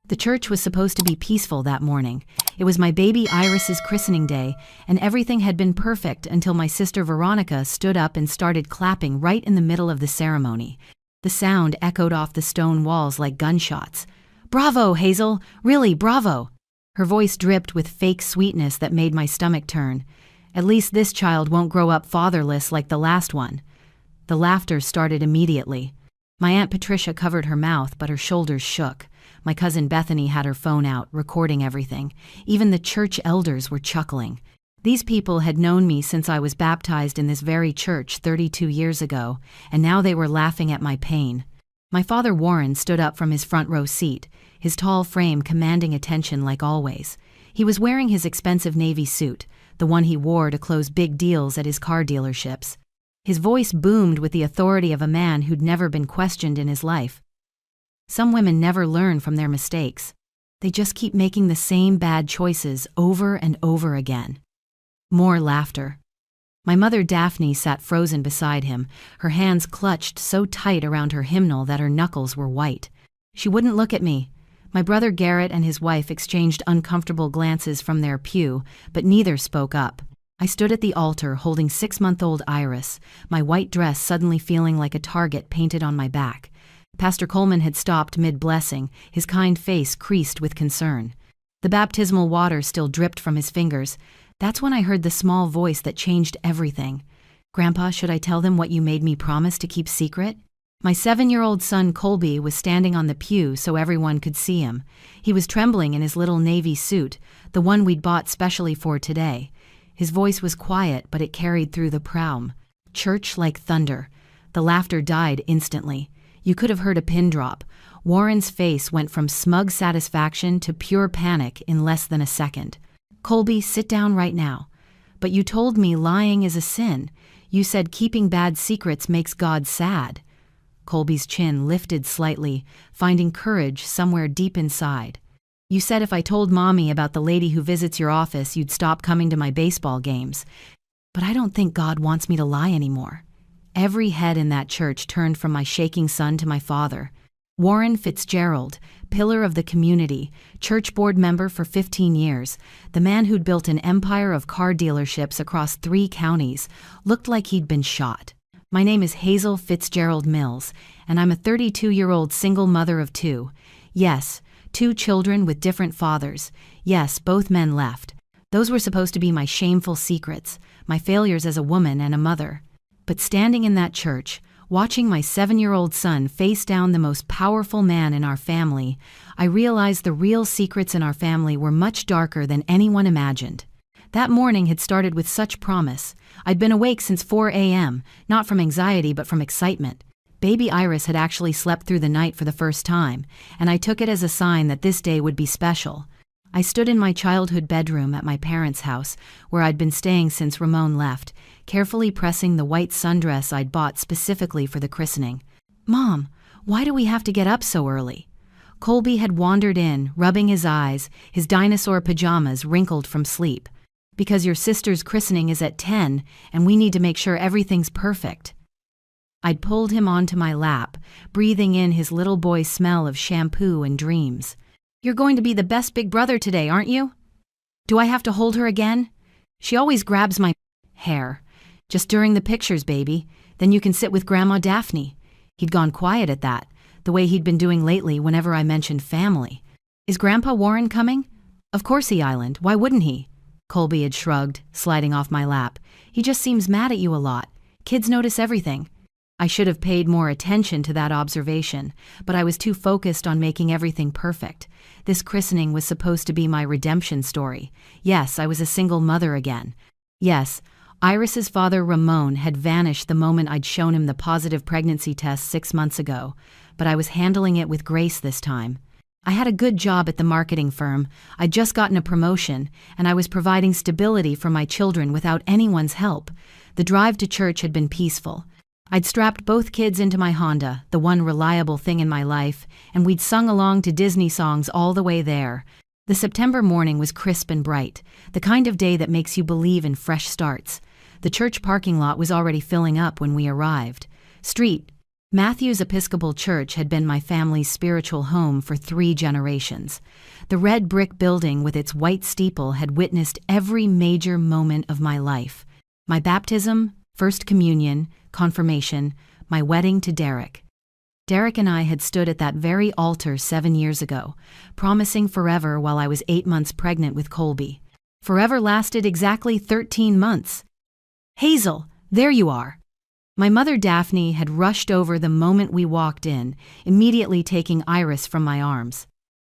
The church was supposed to be peaceful that morning. It was my baby Iris's christening day, and everything had been perfect until my sister Veronica stood up and started clapping right in the middle of the ceremony. The sound echoed off the stone walls like gunshots. "Bravo, Hazel! Really, bravo!" Her voice dripped with fake sweetness that made my stomach turn. At least this child won't grow up fatherless like the last one. The laughter started immediately. My Aunt Patricia covered her mouth, but her shoulders shook. My cousin Bethany had her phone out, recording everything. Even the church elders were chuckling. These people had known me since I was baptized in this very church 32 years ago, and now they were laughing at my pain. My father Warren stood up from his front row seat, his tall frame commanding attention like always. He was wearing his expensive navy suit, the one he wore to close big deals at his car dealerships. His voice boomed with the authority of a man who'd never been questioned in his life. Some women never learn from their mistakes. They just keep making the same bad choices over and over again. More laughter. My mother Daphne sat frozen beside him, her hands clutched so tight around her hymnal that her knuckles were white. She wouldn't look at me. My brother Garrett and his wife exchanged uncomfortable glances from their pew, but neither spoke up. I stood at the altar holding 6-month-old Iris, my white dress suddenly feeling like a target painted on my back. Pastor Coleman had stopped mid-blessing, his kind face creased with concern. The baptismal water still dripped from his fingers. That's when I heard the small voice that changed everything. "Grandpa, should I tell them what you made me promise to keep secret?" My 7-year-old son Colby was standing on the pew so everyone could see him. He was trembling in his little navy suit, the one we'd bought specially for today. His voice was quiet, but it carried through the proum. Church like thunder. The laughter died instantly. You could have heard a pin drop. Warren's face went from smug satisfaction to pure panic in less than a second. "Colby, sit down right now. But you told me lying is a sin. You said keeping bad secrets makes God sad." Colby's chin lifted slightly, finding courage somewhere deep inside. "You said if I told Mommy about the lady who visits your office, you'd stop coming to my baseball games. But I don't think God wants me to lie anymore." Every head in that church turned from my shaking son to my father. Warren Fitzgerald, pillar of the community, church board member for 15 years, the man who'd built an empire of car dealerships across 3 counties, looked like he'd been shot. "My name is Hazel Fitzgerald Mills, and I'm a 32-year-old single mother of 2. Yes, 2 children with different fathers. Yes, both men left. Those were supposed to be my shameful secrets, my failures as a woman and a mother. But standing in that church, watching my 7-year-old son face down the most powerful man in our family, I realized the real secrets in our family were much darker than anyone imagined. That morning had started with such promise. I'd been awake since 4 a.m., not from anxiety but from excitement. Baby Iris had actually slept through the night for the first time, and I took it as a sign that this day would be special. I stood in my childhood bedroom at my parents' house, where I'd been staying since Ramon left, carefully pressing the white sundress I'd bought specifically for the christening. "Mom, why do we have to get up so early?" Colby had wandered in, rubbing his eyes, his dinosaur pajamas wrinkled from sleep. "Because your sister's christening is at 10, and we need to make sure everything's perfect." I'd pulled him onto my lap, breathing in his little boy smell of shampoo and dreams. "You're going to be the best big brother today, aren't you?" "Do I have to hold her again?" "She always grabs my hair." "Just during the pictures, baby. Then you can sit with Grandma Daphne." He'd gone quiet at that, the way he'd been doing lately whenever I mentioned family. "Is Grandpa Warren coming?" "Of course he island. Why wouldn't he?" Colby had shrugged, sliding off my lap. "He just seems mad at you a lot. Kids notice everything." I should have paid more attention to that observation, but I was too focused on making everything perfect. This christening was supposed to be my redemption story. Yes, I was a single mother again. Yes, Iris's father Ramon had vanished the moment I'd shown him the positive pregnancy test 6 months ago, but I was handling it with grace this time. I had a good job at the marketing firm, I'd just gotten a promotion, and I was providing stability for my children without anyone's help. The drive to church had been peaceful. I'd strapped both kids into my Honda, the one reliable thing in my life, and we'd sung along to Disney songs all the way there. The September morning was crisp and bright, the kind of day that makes you believe in fresh starts. The church parking lot was already filling up when we arrived. "Street, Matthew's Episcopal Church had been my family's spiritual home for 3 generations. The red brick building with its white steeple had witnessed every major moment of my life. My baptism, First Communion, confirmation, my wedding to Derek. Derek and I had stood at that very altar 7 years ago, promising forever while I was 8 months pregnant with Colby. Forever lasted exactly 13 months. "Hazel, there you are." My mother Daphne had rushed over the moment we walked in, immediately taking Iris from my arms.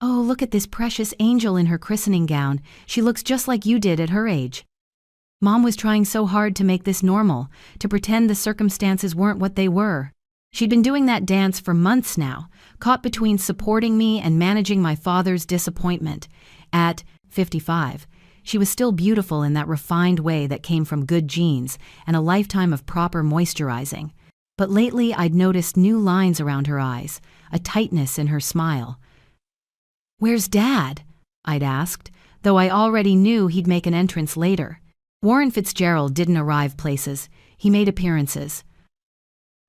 "Oh, look at this precious angel in her christening gown. She looks just like you did at her age." Mom was trying so hard to make this normal, to pretend the circumstances weren't what they were. She'd been doing that dance for months now, caught between supporting me and managing my father's disappointment. At 55, she was still beautiful in that refined way that came from good genes and a lifetime of proper moisturizing. But lately I'd noticed new lines around her eyes, a tightness in her smile. "Where's Dad?" I'd asked, though I already knew he'd make an entrance later. Warren Fitzgerald didn't arrive places. He made appearances.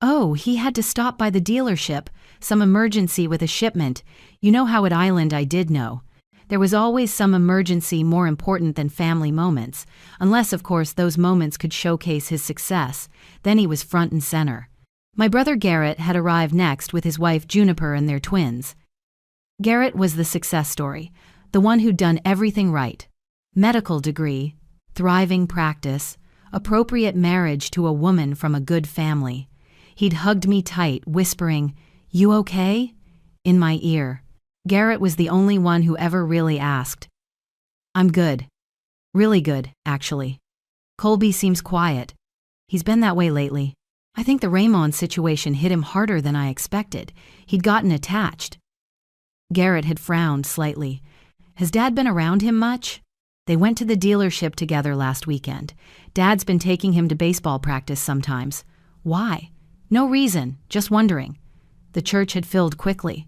"Oh, he had to stop by the dealership, some emergency with a shipment. You know how at Island I did know. There was always some emergency more important than family moments, unless, of course, those moments could showcase his success. Then he was front and center." My brother Garrett had arrived next with his wife Juniper and their twins. Garrett was the success story, the one who'd done everything right. Medical degree, thriving practice, appropriate marriage to a woman from a good family. He'd hugged me tight, whispering, "You okay?" in my ear. Garrett was the only one who ever really asked. "I'm good. Really good, actually. Colby seems quiet. He's been that way lately. I think the Raymond situation hit him harder than I expected. He'd gotten attached." Garrett had frowned slightly. "Has Dad been around him much?" They went to the dealership together last weekend. Dad's been taking him to baseball practice sometimes. "Why?" "No reason, just wondering." The church had filled quickly.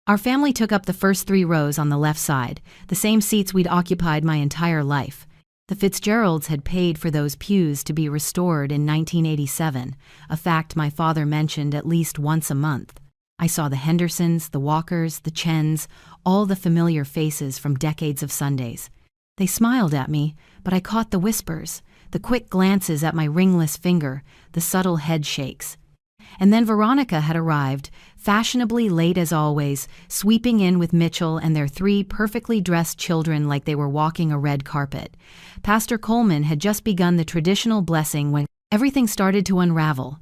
Our family took up the first 3 rows on the left side, the same seats we'd occupied my entire life. The Fitzgeralds had paid for those pews to be restored in 1987, a fact my father mentioned at least once a month. I saw the Hendersons, the Walkers, the Chens, all the familiar faces from decades of Sundays. They smiled at me, but I caught the whispers, the quick glances at my ringless finger, the subtle head shakes. And then Veronica had arrived, fashionably late as always, sweeping in with Mitchell and their 3 perfectly dressed children like they were walking a red carpet. Pastor Coleman had just begun the traditional blessing when everything started to unravel.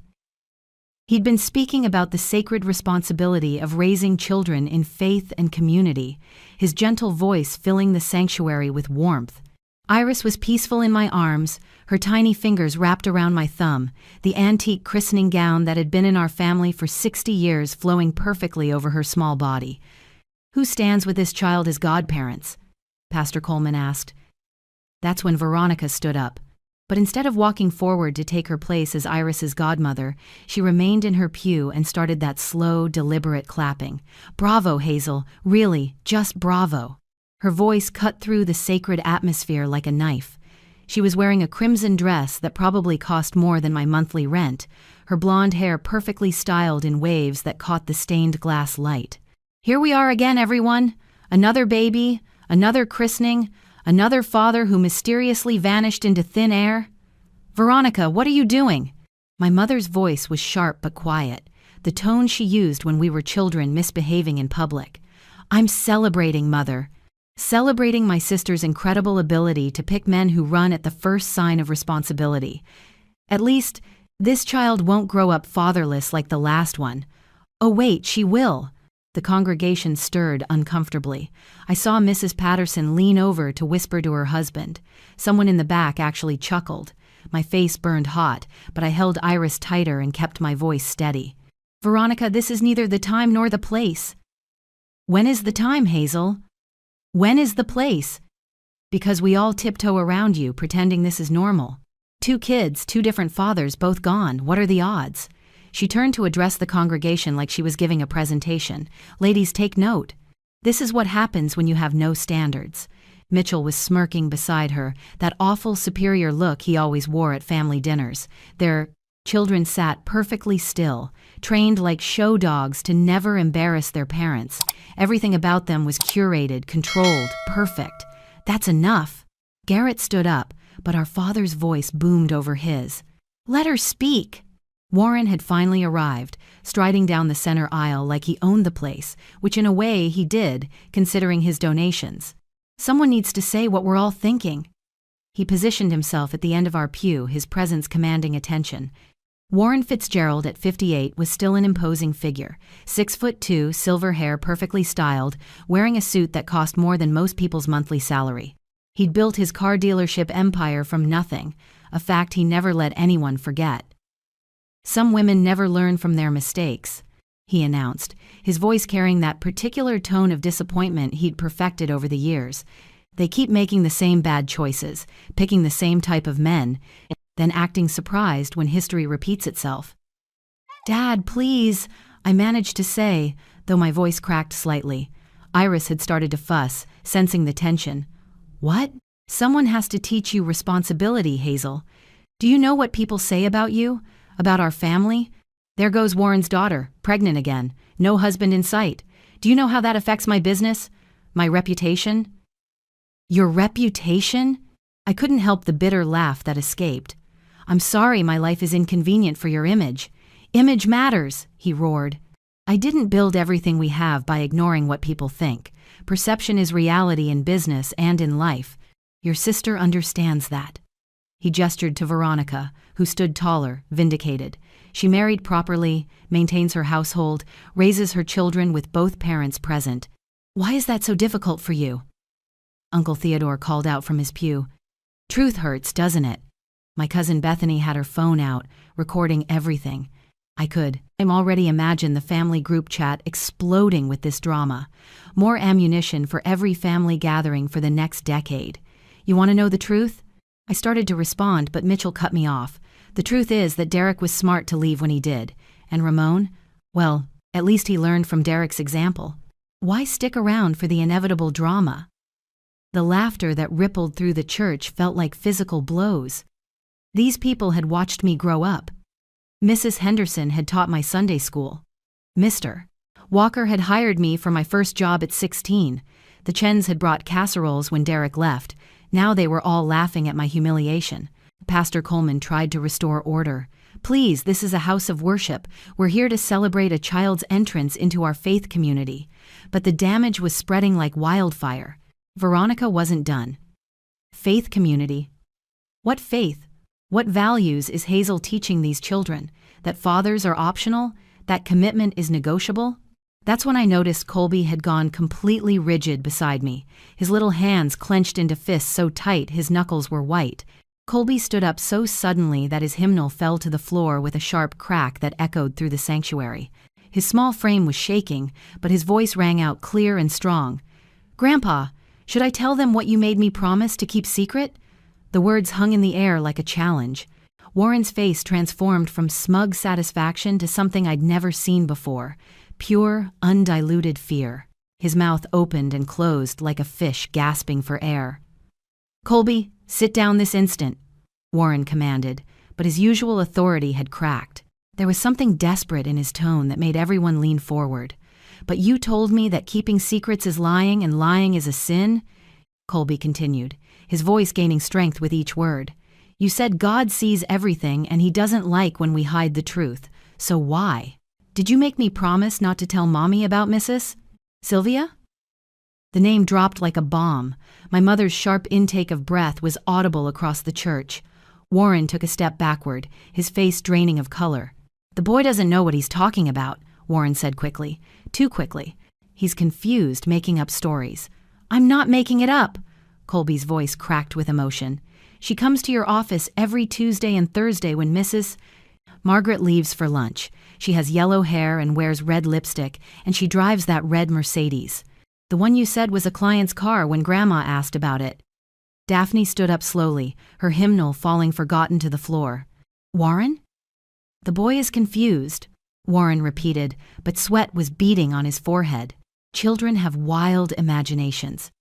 He'd been speaking about the sacred responsibility of raising children in faith and community, his gentle voice filling the sanctuary with warmth. Iris was peaceful in my arms, her tiny fingers wrapped around my thumb, the antique christening gown that had been in our family for 60 years flowing perfectly over her small body. "Who stands with this child as godparents?" Pastor Coleman asked. That's when Veronica stood up. But instead of walking forward to take her place as Iris's godmother, she remained in her pew and started that slow, deliberate clapping. "Bravo, Hazel. Really, just bravo." Her voice cut through the sacred atmosphere like a knife. She was wearing a crimson dress that probably cost more than my monthly rent, her blonde hair perfectly styled in waves that caught the stained glass light. "Here we are again, everyone. Another baby, another christening, another father who mysteriously vanished into thin air. Veronica, what are you doing?" My mother's voice was sharp but quiet, the tone she used when we were children misbehaving in public. "I'm celebrating, Mother. Celebrating my sister's incredible ability to pick men who run at the first sign of responsibility. At least, this child won't grow up fatherless like the last one." "Oh wait, she will." The congregation stirred uncomfortably. I saw Mrs. Patterson lean over to whisper to her husband. Someone in the back actually chuckled. My face burned hot, but I held Iris tighter and kept my voice steady. "Veronica, this is neither the time nor the place." "When is the time, Hazel?" "When is the place?" "Because we all tiptoe around you, pretending this is normal. 2 kids, 2 different fathers, both gone. What are the odds?" She turned to address the congregation like she was giving a presentation. "Ladies, take note. This is what happens when you have no standards." Mitchell was smirking beside her, that awful superior look he always wore at family dinners. Their children sat perfectly still, trained like show dogs to never embarrass their parents. Everything about them was curated, controlled, perfect. That's enough. Garrett stood up, but our father's voice boomed over his. Let her speak. Warren had finally arrived, striding down the center aisle like he owned the place, which in a way he did, considering his donations. Someone needs to say what we're all thinking. He positioned himself at the end of our pew, his presence commanding attention. Warren Fitzgerald at 58 was still an imposing figure, 6'2", silver hair perfectly styled, wearing a suit that cost more than most people's monthly salary. He'd built his car dealership empire from nothing, a fact he never let anyone forget. Some women never learn from their mistakes, he announced, his voice carrying that particular tone of disappointment he'd perfected over the years. They keep making the same bad choices, picking the same type of men, then acting surprised when history repeats itself. Dad, please, I managed to say, though my voice cracked slightly. Iris had started to fuss, sensing the tension. What? Someone has to teach you responsibility, Hazel. Do you know what people say about you? About our family? There goes Warren's daughter, pregnant again, no husband in sight. Do you know how that affects my business? My reputation? Your reputation? I couldn't help the bitter laugh that escaped. I'm sorry my life is inconvenient for your image. Image matters, he roared. I didn't build everything we have by ignoring what people think. Perception is reality in business and in life. Your sister understands that. He gestured to Veronica, who stood taller, vindicated. She married properly, maintains her household, raises her children with both parents present. Why is that so difficult for you? Uncle Theodore called out from his pew. Truth hurts, doesn't it? My cousin Bethany had her phone out, recording everything. I'm already imagine the family group chat exploding with this drama. More ammunition for every family gathering for the next decade. You want to know the truth? I started to respond, but Mitchell cut me off. The truth is that Derek was smart to leave when he did. And Ramon? Well, at least he learned from Derek's example. Why stick around for the inevitable drama? The laughter that rippled through the church felt like physical blows. These people had watched me grow up. Mrs. Henderson had taught my Sunday school. Mr. Walker had hired me for my first job at 16. The Chens had brought casseroles when Derek left. Now they were all laughing at my humiliation. Pastor Coleman tried to restore order. Please, this is a house of worship. We're here to celebrate a child's entrance into our faith community. But the damage was spreading like wildfire. Veronica wasn't done. Faith community? What faith? What values is Hazel teaching these children? That fathers are optional? That commitment is negotiable? That's when I noticed Colby had gone completely rigid beside me, his little hands clenched into fists so tight his knuckles were white. Colby stood up so suddenly that his hymnal fell to the floor with a sharp crack that echoed through the sanctuary. His small frame was shaking, but his voice rang out clear and strong. Grandpa, should I tell them what you made me promise to keep secret? The words hung in the air like a challenge. Warren's face transformed from smug satisfaction to something I'd never seen before. Pure, undiluted fear. His mouth opened and closed like a fish gasping for air. Colby, sit down this instant, Warren commanded, but his usual authority had cracked. There was something desperate in his tone that made everyone lean forward. But you told me that keeping secrets is lying and lying is a sin? Colby continued, his voice gaining strength with each word. You said God sees everything and he doesn't like when we hide the truth. So why? Did you make me promise not to tell Mommy about Mrs. Sylvia? The name dropped like a bomb. My mother's sharp intake of breath was audible across the church. Warren took a step backward, his face draining of color. The boy doesn't know what he's talking about, Warren said quickly. Too quickly. He's confused, making up stories. I'm not making it up. Colby's voice cracked with emotion. She comes to your office every Tuesday and Thursday when Mrs. Margaret leaves for lunch. She has yellow hair and wears red lipstick, and she drives that red Mercedes. The one you said was a client's car when Grandma asked about it. Daphne stood up slowly, her hymnal falling forgotten to the floor. Warren? The boy is confused, Warren repeated, but sweat was beading on his forehead. Children have wild imaginations.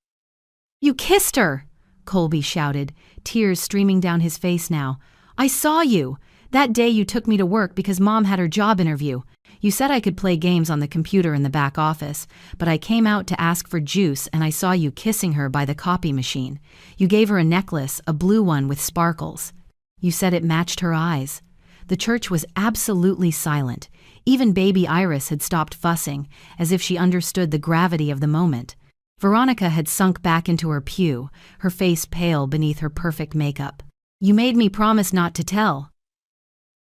You kissed her, Colby shouted, tears streaming down his face now. I saw you. That day you took me to work because Mom had her job interview. You said I could play games on the computer in the back office, but I came out to ask for juice and I saw you kissing her by the copy machine. You gave her a necklace, a blue one with sparkles. You said it matched her eyes. The church was absolutely silent. Even baby Iris had stopped fussing, as if she understood the gravity of the moment. Veronica had sunk back into her pew, her face pale beneath her perfect makeup. You made me promise not to tell,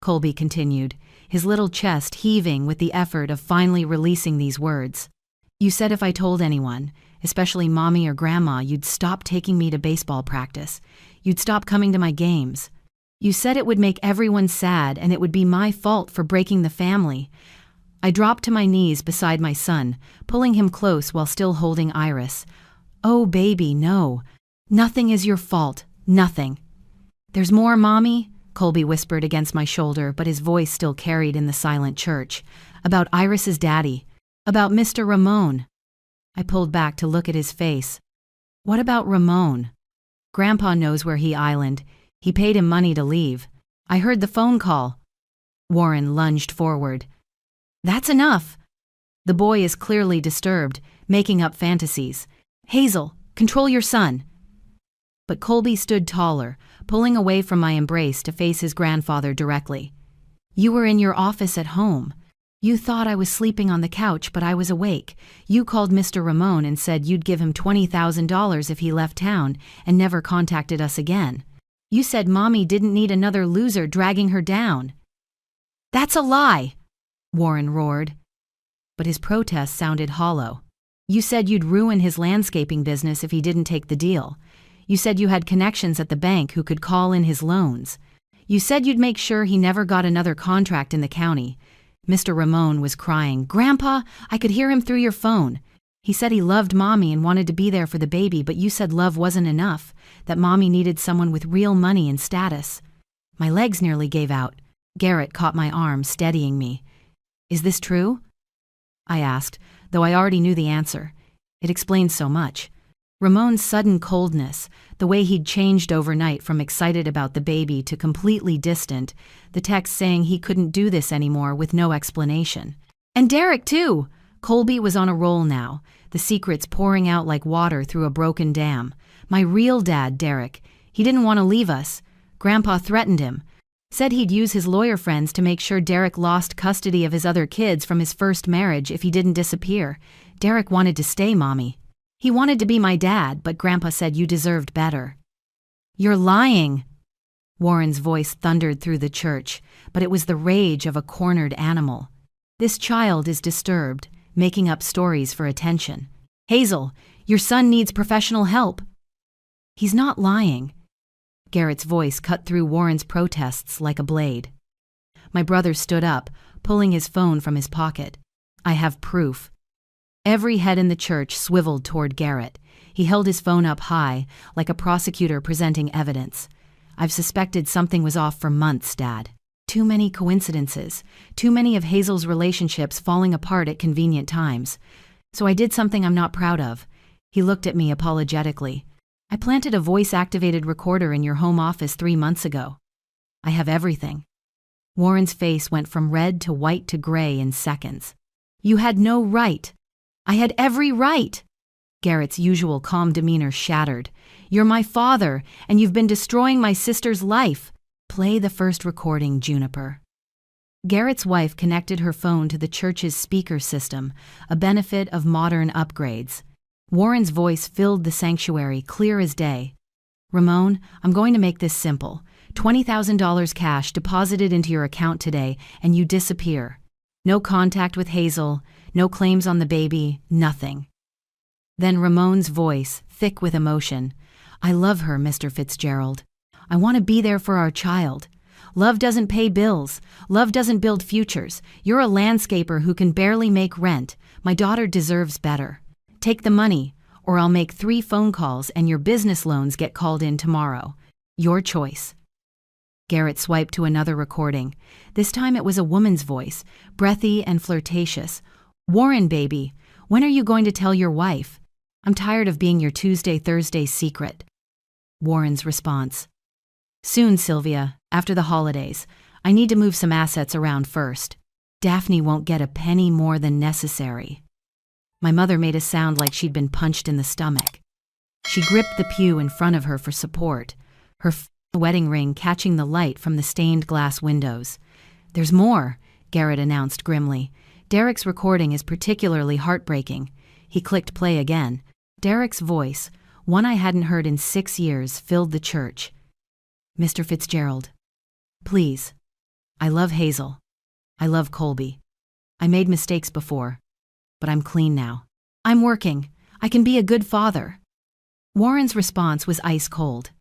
Colby continued, his little chest heaving with the effort of finally releasing these words. You said if I told anyone, especially Mommy or Grandma, you'd stop taking me to baseball practice. You'd stop coming to my games. You said it would make everyone sad and it would be my fault for breaking the family. I dropped to my knees beside my son, pulling him close while still holding Iris. Oh, baby, no. Nothing is your fault. Nothing. There's more, Mommy? Colby whispered against my shoulder, but his voice still carried in the silent church. About Iris's daddy. About Mr. Ramon. I pulled back to look at his face. What about Ramon? Grandpa knows where he island. He paid him money to leave. I heard the phone call. Warren lunged forward. That's enough. The boy is clearly disturbed, making up fantasies. Hazel, control your son. But Colby stood taller, pulling away from my embrace to face his grandfather directly. You were in your office at home. You thought I was sleeping on the couch, but I was awake. You called Mr. Ramon and said you'd give him $20,000 if he left town and never contacted us again. You said Mommy didn't need another loser dragging her down. That's a lie, Warren roared. But his protest sounded hollow. You said you'd ruin his landscaping business if he didn't take the deal. You said you had connections at the bank who could call in his loans. You said you'd make sure he never got another contract in the county. Mr. Ramon was crying. Grandpa, I could hear him through your phone. He said he loved Mommy and wanted to be there for the baby, but you said love wasn't enough, that Mommy needed someone with real money and status. My legs nearly gave out. Garrett caught my arm, steadying me. Is this true? I asked, though I already knew the answer. It explained so much. Ramon's sudden coldness, the way he'd changed overnight from excited about the baby to completely distant, the text saying he couldn't do this anymore with no explanation. And Derek, too! Colby was on a roll now, the secrets pouring out like water through a broken dam. My real dad, Derek. He didn't want to leave us. Grandpa threatened him. Said he'd use his lawyer friends to make sure Derek lost custody of his other kids from his first marriage if he didn't disappear. Derek wanted to stay, Mommy. He wanted to be my dad, but Grandpa said you deserved better. You're lying. Warren's voice thundered through the church, but it was the rage of a cornered animal. This child is disturbed, making up stories for attention. Hazel, your son needs professional help. He's not lying. Garrett's voice cut through Warren's protests like a blade. My brother stood up, pulling his phone from his pocket. I have proof. Every head in the church swiveled toward Garrett. He held his phone up high, like a prosecutor presenting evidence. I've suspected something was off for months, Dad. Too many coincidences, too many of Hazel's relationships falling apart at convenient times. So I did something I'm not proud of. He looked at me apologetically. I planted a voice-activated recorder in your home office 3 months ago. I have everything. Warren's face went from red to white to gray in seconds. You had no right. I had every right. Garrett's usual calm demeanor shattered. You're my father, and you've been destroying my sister's life. Play the first recording, Juniper. Garrett's wife connected her phone to the church's speaker system, a benefit of modern upgrades. Warren's voice filled the sanctuary, clear as day. Ramon, I'm going to make this simple. $20,000 cash deposited into your account today, and you disappear. No contact with Hazel, no claims on the baby, nothing. Then Ramon's voice, thick with emotion. I love her, Mr. Fitzgerald. I want to be there for our child. Love doesn't pay bills. Love doesn't build futures. You're a landscaper who can barely make rent. My daughter deserves better. Take the money, or I'll make 3 phone calls and your business loans get called in tomorrow. Your choice. Garrett swiped to another recording. This time it was a woman's voice, breathy and flirtatious. Warren, baby, when are you going to tell your wife? I'm tired of being your Tuesday-Thursday secret. Warren's response. Soon, Sylvia, after the holidays. I need to move some assets around first. Daphne won't get a penny more than necessary. My mother made a sound like she'd been punched in the stomach. She gripped the pew in front of her for support, her wedding ring catching the light from the stained glass windows. "There's more," Garrett announced grimly. "Derek's recording is particularly heartbreaking." He clicked play again. Derek's voice, one I hadn't heard in 6 years, filled the church. "Mr. Fitzgerald, please. I love Hazel. I love Colby. I made mistakes before, but I'm clean now. I'm working. I can be a good father." Warren's response was ice cold.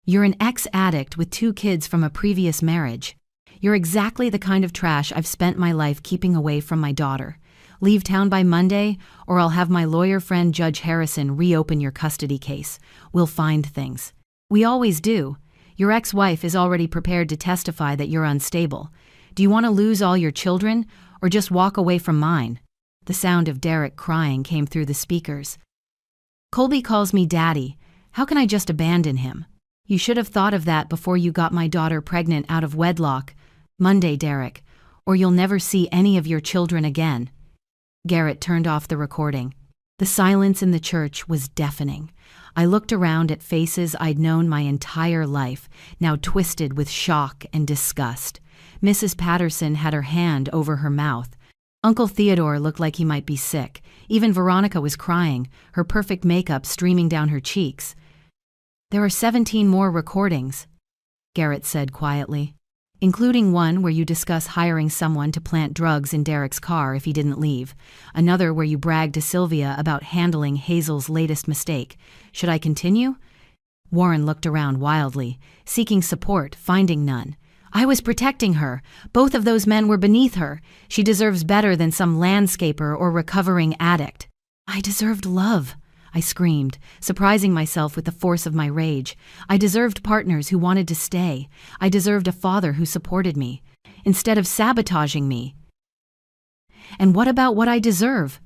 "You're an ex-addict with 2 kids from a previous marriage. You're exactly the kind of trash I've spent my life keeping away from my daughter. Leave town by Monday, or I'll have my lawyer friend Judge Harrison reopen your custody case. We'll find things. We always do. Your ex-wife is already prepared to testify that you're unstable. Do you want to lose all your children, or just walk away from mine?" The sound of Derek crying came through the speakers. "Colby calls me Daddy. How can I just abandon him? You should have thought of that before you got my daughter pregnant out of wedlock. Monday, Derek, or you'll never see any of your children again." Garrett turned off the recording. The silence in the church was deafening. I looked around at faces I'd known my entire life, now twisted with shock and disgust. Mrs. Patterson had her hand over her mouth. Uncle Theodore looked like he might be sick. Even Veronica was crying, her perfect makeup streaming down her cheeks. "There are 17 more recordings," Garrett said quietly, "including one where you discuss hiring someone to plant drugs in Derek's car if he didn't leave, another where you bragged to Sylvia about handling Hazel's latest mistake. Should I continue?" Warren looked around wildly, seeking support, finding none. "I was protecting her. Both of those men were beneath her. She deserves better than some landscaper or recovering addict." "I deserved love," I screamed, surprising myself with the force of my rage. "I deserved partners who wanted to stay. I deserved a father who supported me, instead of sabotaging me." "And what about what I deserve?"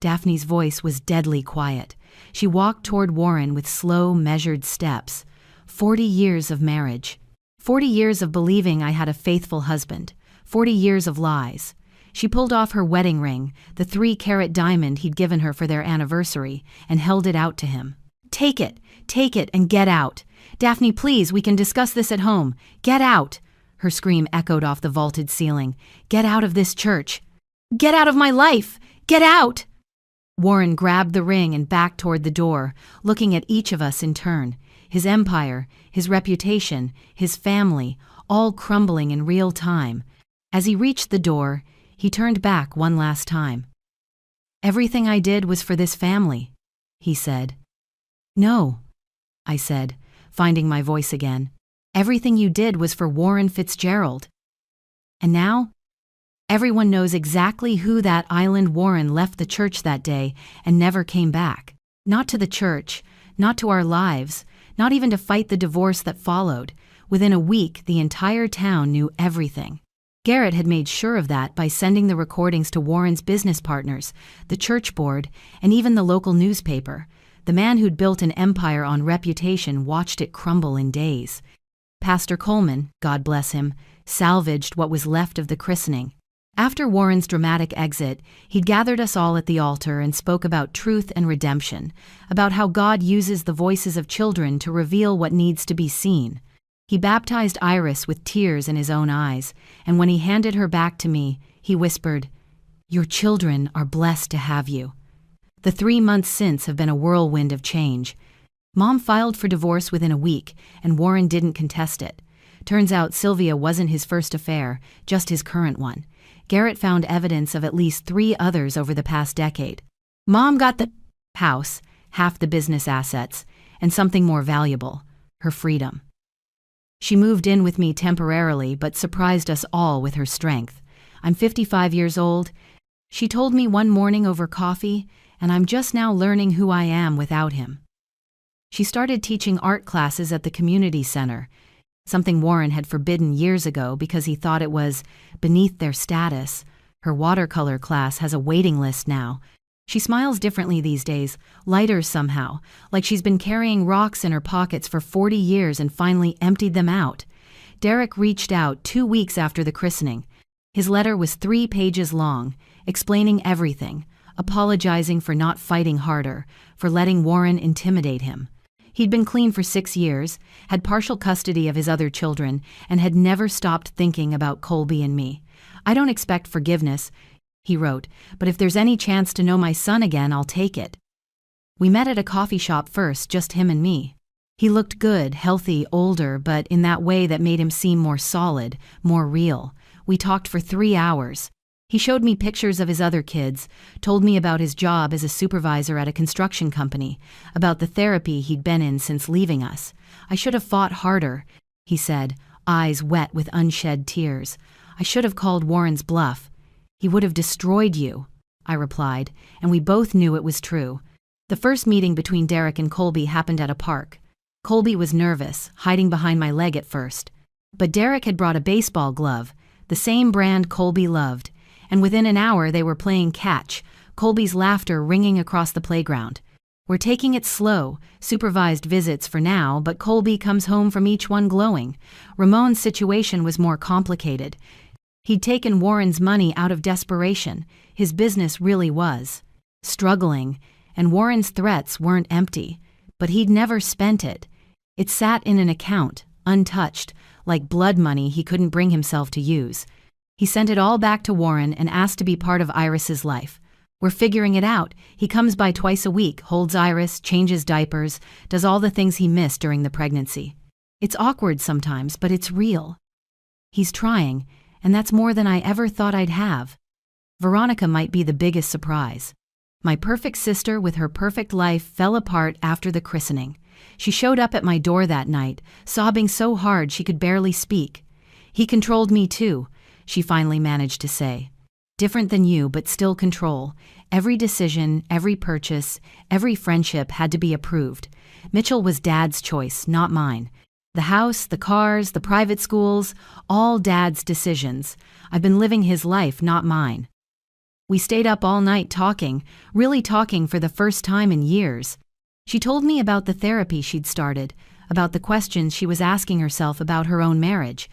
Daphne's voice was deadly quiet. She walked toward Warren with slow, measured steps. 40 years of marriage. 40 years of believing I had a faithful husband. 40 years of lies. She pulled off her wedding ring, the 3-carat diamond he'd given her for their anniversary, and held it out to him. Take it, and get out. Daphne, please, we can discuss this at home. Get out!" Her scream echoed off the vaulted ceiling. "Get out of this church. Get out of my life! Get out!" Warren grabbed the ring and backed toward the door, looking at each of us in turn. His empire, his reputation, his family, all crumbling in real time. As he reached the door, he turned back one last time. "Everything I did was for this family," he said. "No," I said, finding my voice again. "Everything you did was for Warren Fitzgerald. And now, everyone knows exactly who that island Warren left the church that day and never came back. Not to the church, not to our lives, not even to fight the divorce that followed. Within a week, the entire town knew everything. Garrett had made sure of that by sending the recordings to Warren's business partners, the church board, and even the local newspaper. The man who'd built an empire on reputation watched it crumble in days. Pastor Coleman, God bless him, salvaged what was left of the christening. After Warren's dramatic exit, he'd gathered us all at the altar and spoke about truth and redemption, about how God uses the voices of children to reveal what needs to be seen. He baptized Iris with tears in his own eyes, and when he handed her back to me, he whispered, "Your children are blessed to have you." The 3 months since have been a whirlwind of change. Mom filed for divorce within a week, and Warren didn't contest it. Turns out Sylvia wasn't his first affair, just his current one. Garrett found evidence of at least 3 others over the past decade. Mom got the house, half the business assets, and something more valuable, her freedom. She moved in with me temporarily but surprised us all with her strength. I'm 55 years old. She told me one morning over coffee, and I'm just now learning who I am without him. She started teaching art classes at the community center, something Warren had forbidden years ago because he thought it was beneath their status. Her watercolor class has a waiting list now. She smiles differently these days, lighter somehow, like she's been carrying rocks in her pockets for 40 years and finally emptied them out. Derek reached out 2 weeks after the christening. His letter was 3 pages long, explaining everything, apologizing for not fighting harder, for letting Warren intimidate him. He'd been clean for 6 years, had partial custody of his other children, and had never stopped thinking about Colby and me. "I don't expect forgiveness," he wrote, "but if there's any chance to know my son again, I'll take it." We met at a coffee shop first, just him and me. He looked good, healthy, older, but in that way that made him seem more solid, more real. We talked for 3 hours. He showed me pictures of his other kids, told me about his job as a supervisor at a construction company, about the therapy he'd been in since leaving us. "I should have fought harder," he said, eyes wet with unshed tears. "I should have called Warren's bluff. He would have destroyed you," I replied, and we both knew it was true. The first meeting between Derek and Colby happened at a park. Colby was nervous, hiding behind my leg at first. But Derek had brought a baseball glove, the same brand Colby loved, and within an hour they were playing catch, Colby's laughter ringing across the playground. "We're taking it slow, supervised visits for now, but Colby comes home from each one glowing." Ramon's situation was more complicated. He'd taken Warren's money out of desperation. His business really was struggling, and Warren's threats weren't empty, but he'd never spent it. It sat in an account, untouched, like blood money he couldn't bring himself to use. He sent it all back to Warren and asked to be part of Iris's life. "We're figuring it out. He comes by twice a week, holds Iris, changes diapers, does all the things he missed during the pregnancy. It's awkward sometimes, but it's real. He's trying, and that's more than I ever thought I'd have." Veronica might be the biggest surprise. My perfect sister with her perfect life fell apart after the christening. She showed up at my door that night, sobbing so hard she could barely speak. "He controlled me too," she finally managed to say. "Different than you, but still control. Every decision, every purchase, every friendship had to be approved. Mitchell was Dad's choice, not mine. The house, the cars, the private schools, all Dad's decisions. I've been living his life, not mine." We stayed up all night talking, really talking for the first time in years. She told me about the therapy she'd started, about the questions she was asking herself about her own marriage.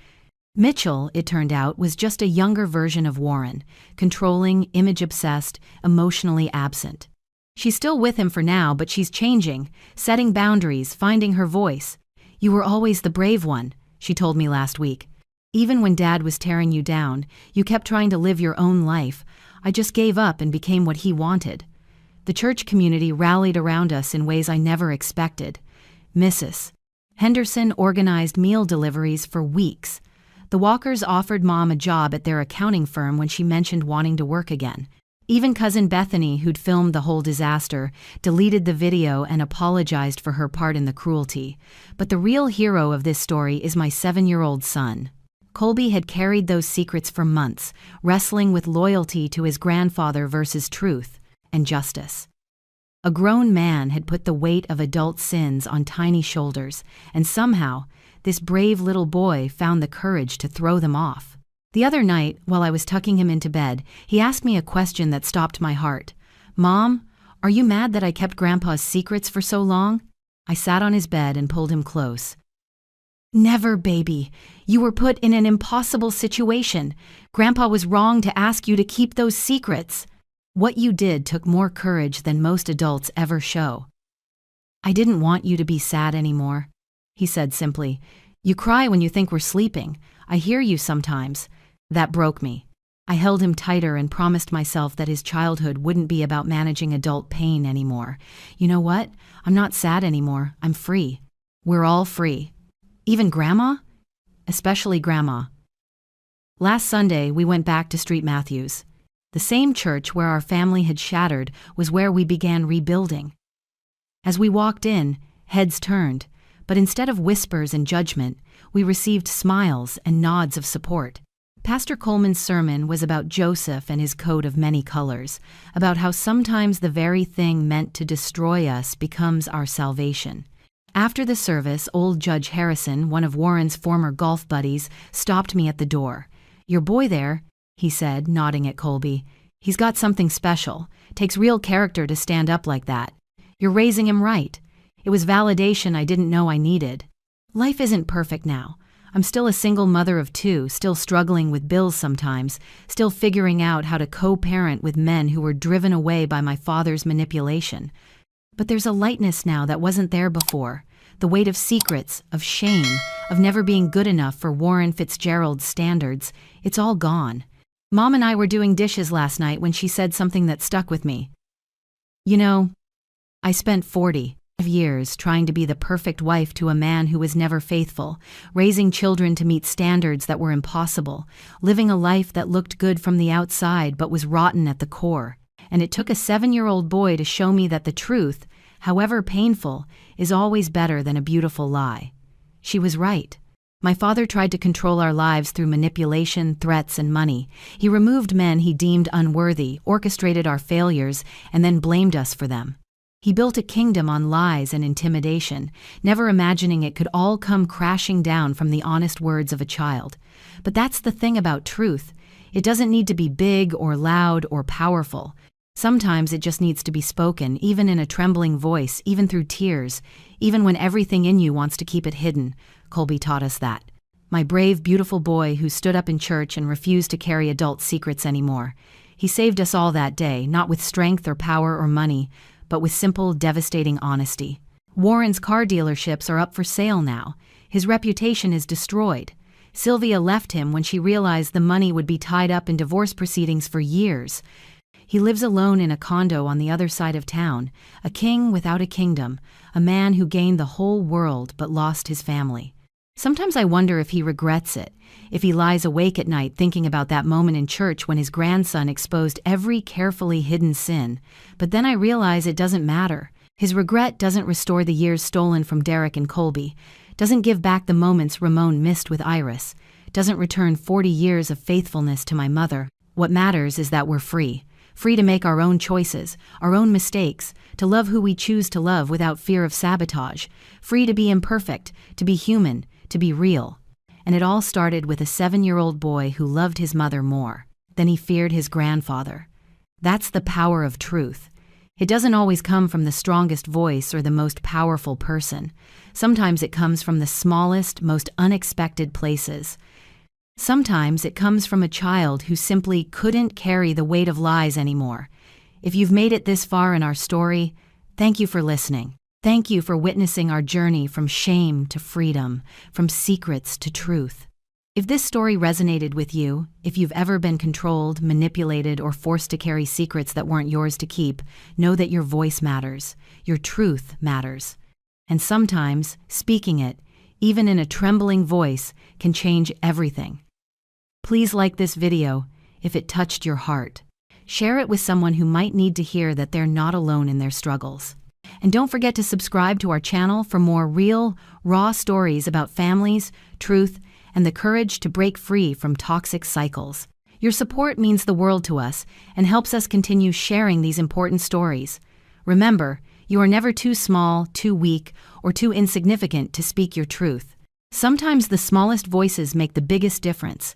Mitchell, it turned out, was just a younger version of Warren, controlling, image-obsessed, emotionally absent. She's still with him for now, but she's changing, setting boundaries, finding her voice. "You were always the brave one," she told me last week. "Even when Dad was tearing you down, you kept trying to live your own life. I just gave up and became what he wanted." The church community rallied around us in ways I never expected. Mrs. Henderson organized meal deliveries for weeks. The Walkers offered Mom a job at their accounting firm when she mentioned wanting to work again. Even Cousin Bethany, who'd filmed the whole disaster, deleted the video and apologized for her part in the cruelty. But the real hero of this story is my 7-year-old son. Colby had carried those secrets for months, wrestling with loyalty to his grandfather versus truth and justice. A grown man had put the weight of adult sins on tiny shoulders, and somehow, this brave little boy found the courage to throw them off. The other night, while I was tucking him into bed, he asked me a question that stopped my heart. "Mom, are you mad that I kept Grandpa's secrets for so long?" I sat on his bed and pulled him close. "Never, baby. You were put in an impossible situation. Grandpa was wrong to ask you to keep those secrets. What you did took more courage than most adults ever show." "I didn't want you to be sad anymore," he said simply. "You cry when you think we're sleeping. I hear you sometimes." That broke me. I held him tighter and promised myself that his childhood wouldn't be about managing adult pain anymore. "You know what? I'm not sad anymore. I'm free. We're all free. Even Grandma? Especially Grandma." Last Sunday, we went back to St. Matthew's. The same church where our family had shattered was where we began rebuilding. As we walked in, heads turned, but instead of whispers and judgment, we received smiles and nods of support. Pastor Coleman's sermon was about Joseph and his coat of many colors, about how sometimes the very thing meant to destroy us becomes our salvation. After the service, old Judge Harrison, one of Warren's former golf buddies, stopped me at the door. "Your boy there," he said, nodding at Colby. "He's got something special. Takes real character to stand up like that. You're raising him right." It was validation I didn't know I needed. Life isn't perfect now. I'm still a single mother of two, still struggling with bills sometimes, still figuring out how to co-parent with men who were driven away by my father's manipulation. But there's a lightness now that wasn't there before. The weight of secrets, of shame, of never being good enough for Warren Fitzgerald's standards, it's all gone. Mom and I were doing dishes last night when she said something that stuck with me. You know, I spent 40 years trying to be the perfect wife to a man who was never faithful, raising children to meet standards that were impossible, living a life that looked good from the outside but was rotten at the core. And it took a 7-year-old boy to show me that the truth, however painful, is always better than a beautiful lie. She was right. My father tried to control our lives through manipulation, threats, and money. He removed men he deemed unworthy, orchestrated our failures, and then blamed us for them. He built a kingdom on lies and intimidation, never imagining it could all come crashing down from the honest words of a child. But that's the thing about truth. It doesn't need to be big or loud or powerful. Sometimes it just needs to be spoken, even in a trembling voice, even through tears, even when everything in you wants to keep it hidden. Colby taught us that. My brave, beautiful boy who stood up in church and refused to carry adult secrets anymore. He saved us all that day, not with strength or power or money, but with simple, devastating honesty. Warren's car dealerships are up for sale now. His reputation is destroyed. Sylvia left him when she realized the money would be tied up in divorce proceedings for years. He lives alone in a condo on the other side of town, a king without a kingdom, a man who gained the whole world but lost his family. Sometimes I wonder if he regrets it, if he lies awake at night thinking about that moment in church when his grandson exposed every carefully hidden sin. But then I realize it doesn't matter. His regret doesn't restore the years stolen from Derek and Colby, doesn't give back the moments Ramon missed with Iris, doesn't return 40 years of faithfulness to my mother. What matters is that we're free. Free to make our own choices, our own mistakes, to love who we choose to love without fear of sabotage, free to be imperfect, to be human, to be real. And it all started with a 7-year-old boy who loved his mother more than he feared his grandfather. That's the power of truth. It doesn't always come from the strongest voice or the most powerful person. Sometimes it comes from the smallest, most unexpected places. Sometimes it comes from a child who simply couldn't carry the weight of lies anymore. If you've made it this far in our story, thank you for listening. Thank you for witnessing our journey from shame to freedom, from secrets to truth. If this story resonated with you, if you've ever been controlled, manipulated, or forced to carry secrets that weren't yours to keep, know that your voice matters, your truth matters. And sometimes, speaking it, even in a trembling voice, can change everything. Please like this video if it touched your heart. Share it with someone who might need to hear that they're not alone in their struggles. And don't forget to subscribe to our channel for more real, raw stories about families, truth, and the courage to break free from toxic cycles. Your support means the world to us and helps us continue sharing these important stories. Remember, you are never too small, too weak, or too insignificant to speak your truth. Sometimes the smallest voices make the biggest difference.